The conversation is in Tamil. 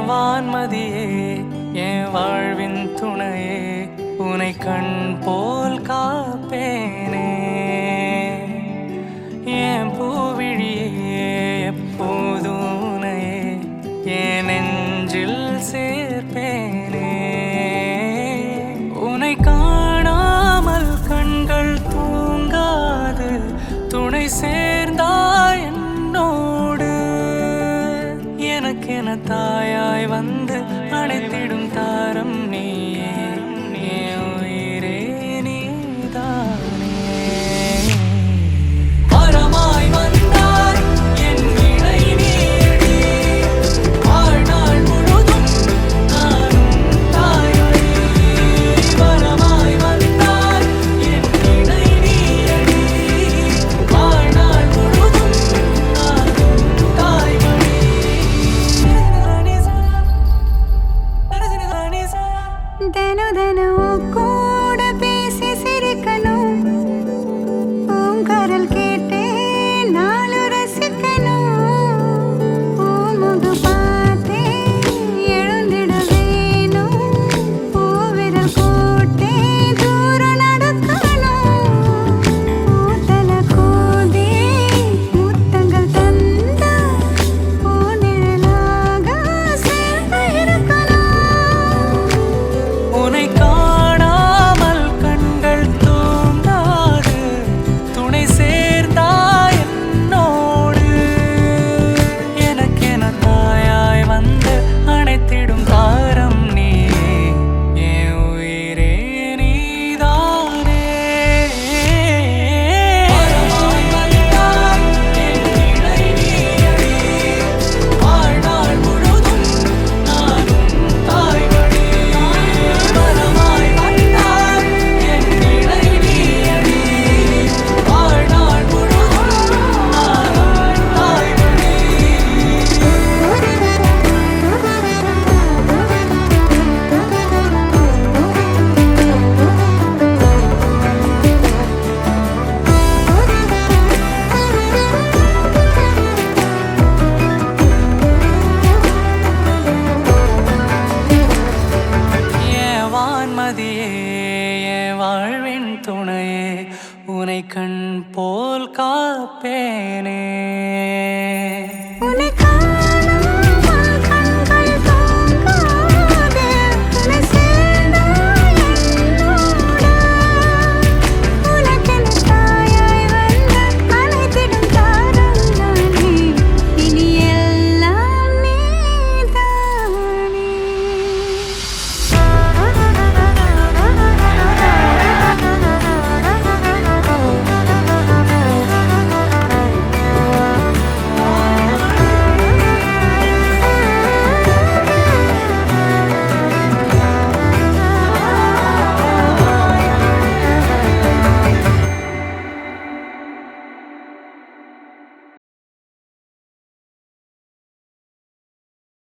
வான்மதியே என் வாழ்வின் துணையே உனை கண் போல் காப்பேனே என் பூவிழியே எப்போதும் உனையே என் நெஞ்சில் சேர்ப்பேனே உனை காணாமல் கண்கள் தூங்காது துணை சேர்ந்தாய் என்னோடு எனக்கென தாயாய் வந்து அணைத்திடும் தாரம் நீயே என் உயிரே நீதானே வரமாய் வந்தாய் என் இணை நீடி வாழ்நாள் முழுதும் நானும் தாயொலி வரமாய் வந்தாய் என் இணை நீடி வாழ்நாள் முழுதும் நானும் தாயொலி தெனு தெனு கூட பேசி சிரிக்கணும் உன் குரல் கேட்டே நாளு ரசிக்கணும் உன் முகம் பார்த்தே எழுந்திட வேணும் பூவிரல் கோட்டே தூரம் நடக்கணும் ஊத்தல கோதே முத்தங்கள் தந்தா உன் நிழலாக சேர்ந்து இருக்கணும் உனை காணாமல் கண்கள் தூங்காது துணை சேர்ந்தாய் என்னோடு எனக்கென தாயாய் வந்து அணைத்திடும் தாரம் நீயே என் உயிரே நீதானே வரமாய் வந்தாய் என் இணை நீயடி வாழ்நாள் முழுதும் நானும் தாய்வழி வரமாய் வந்தாய் என் இணை நீயடி வாழ்நாள் முழுதும் நானும் தாய்வழி என் வான்மதியே என் வாழ்வின் துணையே உனை கண் போல் காப்பேனே